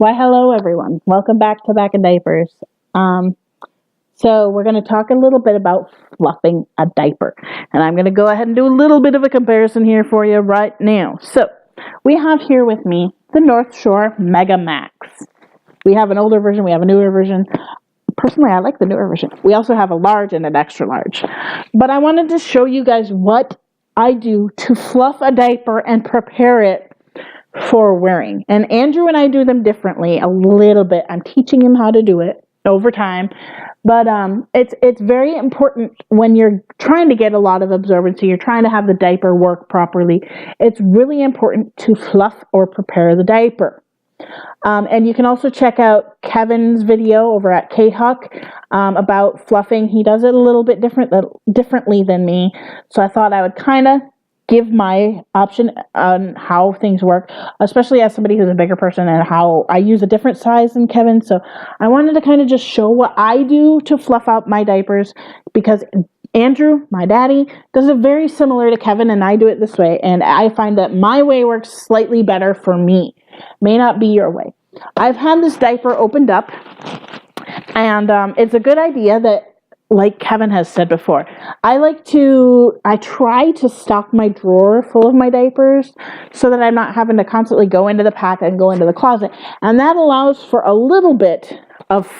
Why, hello everyone. Welcome back to Back in Diapers. So we're going to talk a little bit about fluffing a diaper. And I'm going to go ahead and do a little bit of a comparison here for you right now. So we have here with me the North Shore Mega Max. We have an older version, we have a newer version. Personally, I like the newer version. We also have a large and an extra large. But I wanted to show you guys what I do to fluff a diaper and prepare it for wearing. And Andrew and I do them differently a little bit. I'm teaching him how to do it over time. But it's very important when you're trying to get a lot of absorbency, you're trying to have the diaper work properly. It's really important to fluff or prepare the diaper. And you can also check out Kevin's video over at K-Huck about fluffing. He does it a little bit differently than me. So I thought I would kind of give my option on how things work, especially as somebody who's a bigger person, and how I use a different size than Kevin. So I wanted to kind of just show what I do to fluff out my diapers, because Andrew, my daddy, does it very similar to Kevin, and I do it this way. And I find that my way works slightly better for me. May not be your way. I've had this diaper opened up, and it's a good idea that, like Kevin has said before, I try to stock my drawer full of my diapers so that I'm not having to constantly go into the pack and go into the closet. And that allows for a little bit of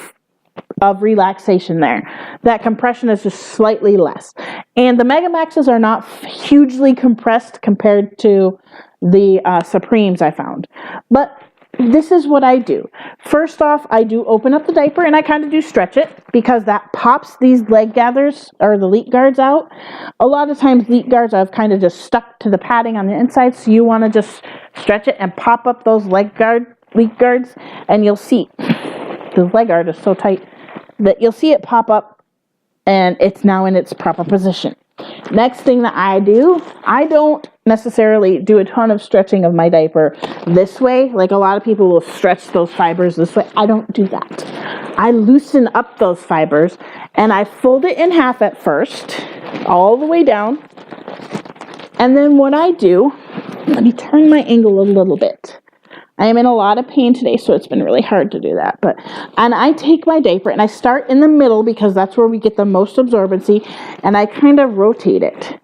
relaxation there. That compression is just slightly less. And the Mega Maxes are not hugely compressed compared to the Supremes I found. But this is what I do. First off, I do open up the diaper and I kind of do stretch it, because that pops these leg gathers or the leak guards out. A lot of times leak guards I've kind of just stuck to the padding on the inside, so you want to just stretch it and pop up those leak guards, and you'll see the leg guard is so tight that you'll see it pop up and it's now in its proper position. Next thing that I do, I don't necessarily do a ton of stretching of my diaper this way. Like a lot of people will stretch those fibers this way. I don't do that. I loosen up those fibers and I fold it in half at first, all the way down. And then what I do, let me turn my angle a little bit. I am in a lot of pain today, so it's been really hard to do that. And I take my diaper and I start in the middle, because that's where we get the most absorbency, and I kind of rotate it.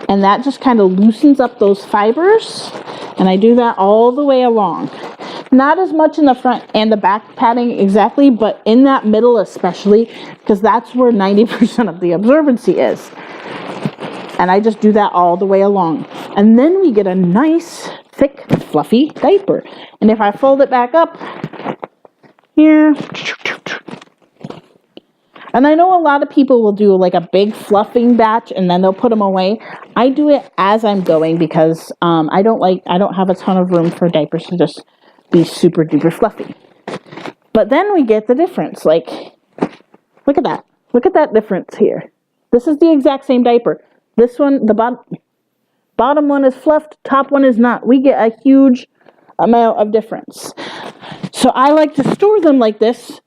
And that just kind of loosens up those fibers, and I do that all the way along. Not as much in the front and the back padding exactly, but in that middle especially, because that's where 90% of the absorbency is. And I just do that all the way along. And then we get a nice, thick, fluffy diaper. And if I fold it back up here, and I know a lot of people will do like a big fluffing batch and then they'll put them away. I do it as I'm going, because I don't have a ton of room for diapers to just be super duper fluffy. But then we get the difference. Like, look at that. Look at that difference here. This is the exact same diaper. This one, the bottom one is fluffed, top one is not. We get a huge amount of difference. So I like to store them like this,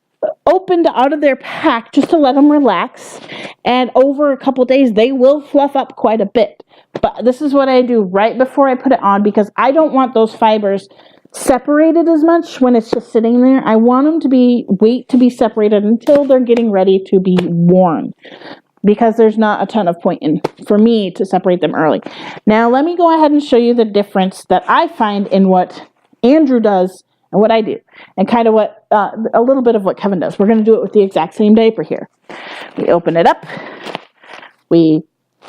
opened out of their pack, just to let them relax. And over a couple days, they will fluff up quite a bit. But this is what I do right before I put it on, because I don't want those fibers separated as much when it's just sitting there. I want them to wait to be separated until they're getting ready to be worn, because there's not a ton of point for me to separate them early. Now, let me go ahead and show you the difference that I find in what Andrew does and what I do, and kind of what, a little bit of what Kevin does. We're going to do it with the exact same diaper here. We open it up, we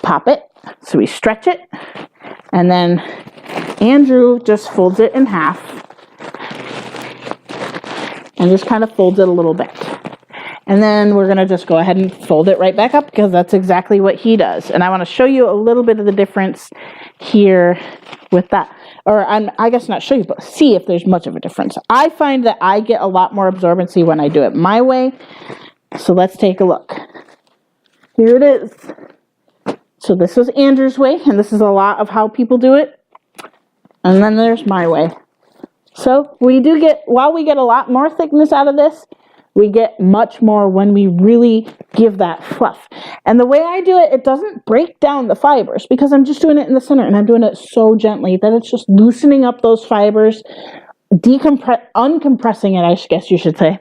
pop it, so we stretch it, and then Andrew just folds it in half, and just kind of folds it a little bit. And then we're going to just go ahead and fold it right back up, because that's exactly what he does. And I want to show you a little bit of the difference here with that. Or I guess not show you, but see if there's much of a difference. I find that I get a lot more absorbency when I do it my way. So let's take a look. Here it is. So this is Andrew's way, and this is a lot of how people do it. And then there's my way. So while we get a lot more thickness out of this, we get much more when we really give that fluff. And the way I do it, it doesn't break down the fibers, because I'm just doing it in the center, and I'm doing it so gently that it's just loosening up those fibers uncompressing it, I guess you should say.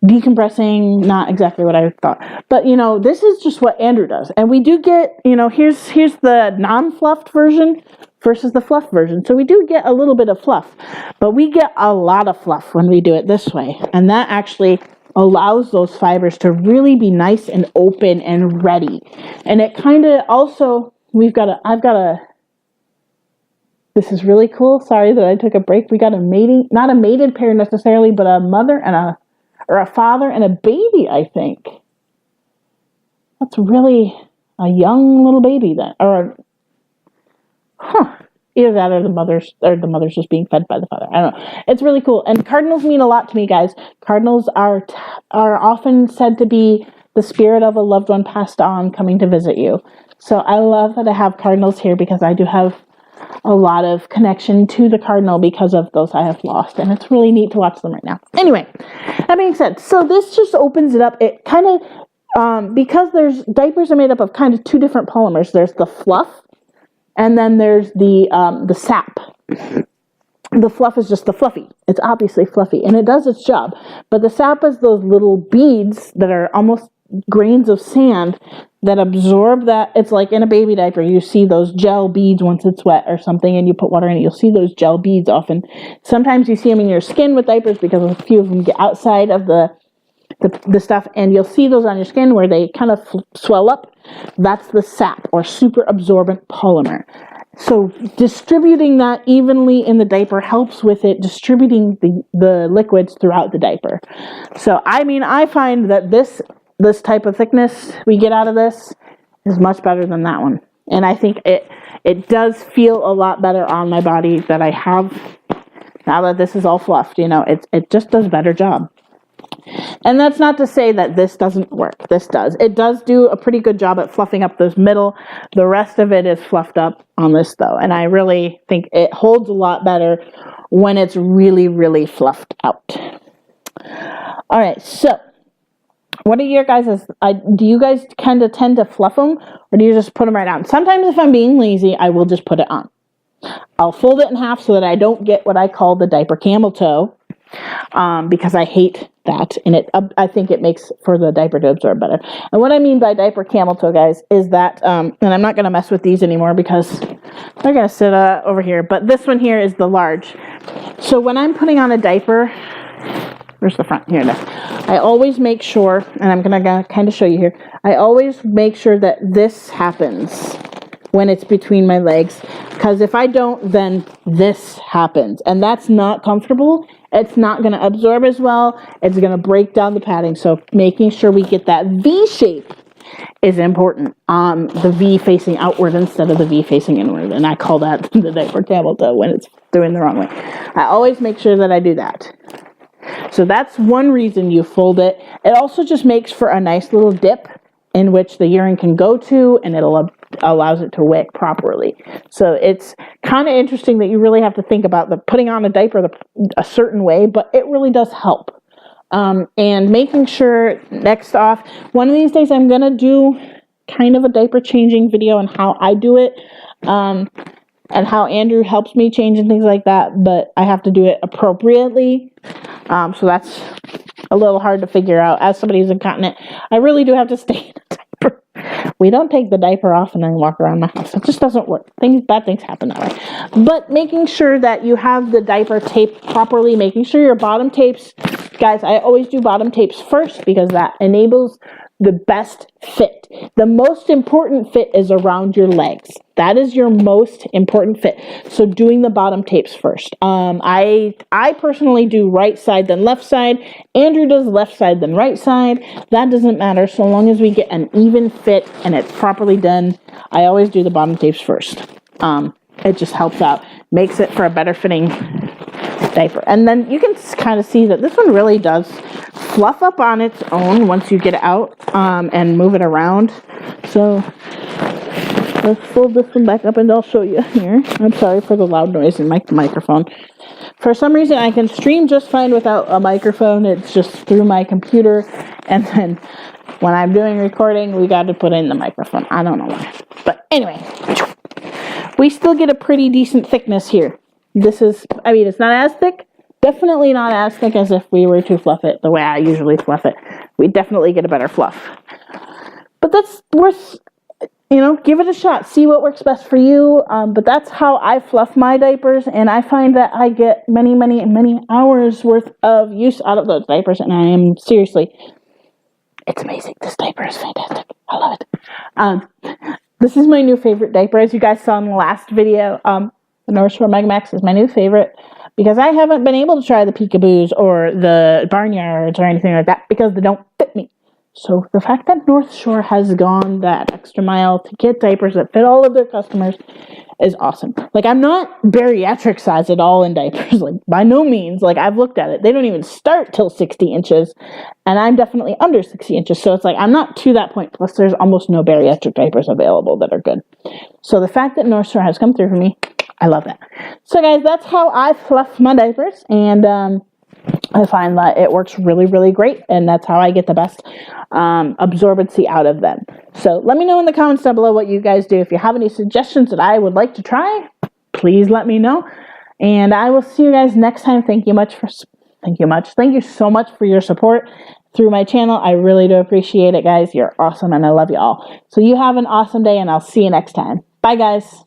Decompressing, not exactly what I thought. But, you know, this is just what Andrew does. And we do get, you know, here's the non-fluffed version versus the fluff version. So we do get a little bit of fluff, but we get a lot of fluff when we do it this way. And that actually allows those fibers to really be nice and open and ready. And it kind of also, this is really cool. Sorry that I took a break. We got not a mated pair necessarily, but a mother and a father and a baby, I think. That's really a young little baby then. Either that or the mother's just being fed by the father. I don't know. It's really cool. And cardinals mean a lot to me, guys. Cardinals are often said to be the spirit of a loved one passed on coming to visit you. So I love that I have cardinals here because I do have a lot of connection to the cardinal because of those I have lost, and it's really neat to watch them right now. Anyway, that being said, so this just opens it up. It kind of, because diapers are made up of kind of two different polymers. There's the fluff, and then there's the sap. The fluff is just the fluffy. It's obviously fluffy, and it does its job. But the sap is those little beads that are almost grains of sand that absorb that. It's like in a baby diaper, you see those gel beads once it's wet or something, and you put water in it. You'll see those gel beads often. Sometimes you see them in your skin with diapers because a few of them get outside of the stuff, and you'll see those on your skin where they kind of swell up. That's the sap, or super absorbent polymer. So distributing that evenly in the diaper helps with it distributing the liquids throughout the diaper. So I mean, I find that this type of thickness we get out of this is much better than that one. And I think it does feel a lot better on my body that I have now that this is all fluffed. You know, it just does a better job. And that's not to say that this doesn't work. This does. It does do a pretty good job at fluffing up this middle. The rest of it is fluffed up on this though. And I really think it holds a lot better when it's really, really fluffed out. All right, so what are your guys', do you guys kind of tend to fluff them, or do you just put them right on? Sometimes if I'm being lazy, I will just put it on. I'll fold it in half so that I don't get what I call the diaper camel toe, because I hate that, and I think it makes for the diaper to absorb better. And what I mean by diaper camel toe, guys, is that, and I'm not going to mess with these anymore because they're going to sit over here, but this one here is the large. So when I'm putting on a diaper, where's the front? Here it is. I always make sure, and I'm going to kind of show you here, I always make sure that this happens when it's between my legs, because if I don't, then this happens, and that's not comfortable. It's not going to absorb as well. It's going to break down the padding. So making sure we get that V shape is important. The V facing outward instead of the V facing inward, and I call that the diaper camel toe when it's doing the wrong way. I always make sure that I do that. So that's one reason you fold it. It also just makes for a nice little dip in which the urine can go to, and allows it to wick properly. So it's kind of interesting that you really have to think about putting on a diaper a certain way, but it really does help. And making sure, next off, one of these days I'm going to do kind of a diaper changing video on how I do it, and how Andrew helps me change and things like that, but I have to do it appropriately. So that's a little hard to figure out. As somebody who's incontinent, I really do have to stay in a diaper. We don't take the diaper off and then walk around the house. It just doesn't work. Bad things happen that way. But making sure that you have the diaper taped properly, making sure your bottom tapes, guys, I always do bottom tapes first because that enables the best fit. The most important fit is around your legs. That is your most important fit. So doing the bottom tapes first. I personally do right side then left side. Andrew does left side then right side. That doesn't matter so long as we get an even fit and it's properly done. I always do the bottom tapes first. It just helps out. Makes it for a better fitting diaper. And then you can kind of see that this one really does fluff up on its own once you get it out and move it around. So let's fold this one back up and I'll show you here. I'm sorry for the loud noise in my microphone. For some reason I can stream just fine without a microphone. It's just through my computer, and then when I'm doing recording we got to put in the microphone. I don't know why. But anyway, we still get a pretty decent thickness here. This is, I mean, it's not as thick Definitely not as thick as if we were to fluff it the way I usually fluff it. We definitely get a better fluff. But that's worth, give it a shot. See what works best for you. But that's how I fluff my diapers, and I find that I get many, many, many hours worth of use out of those diapers, and I am seriously, it's amazing. This diaper is fantastic. I love it. This is my new favorite diaper, as you guys saw in the last video. The North Shore Mega Max is my new favorite because I haven't been able to try the Peekaboos or the Barnyards or anything like that because they don't fit me. So the fact that North Shore has gone that extra mile to get diapers that fit all of their customers is awesome. Like, I'm not bariatric size at all in diapers, like, by no means. Like, I've looked at it. They don't even start till 60 inches, and I'm definitely under 60 inches, so it's like, I'm not to that point. Plus, there's almost no bariatric diapers available that are good. So the fact that North Shore has come through for me, I love that. So, guys, that's how I fluff my diapers, and I find that it works really, really great, and that's how I get the best absorbency out of them. So let me know in the comments down below what you guys do. If you have any suggestions that I would like to try, please let me know. And I will see you guys next time. Thank you so much for your support through my channel. I really do appreciate it, guys. You're awesome, and I love you all. So you have an awesome day, and I'll see you next time. Bye, guys.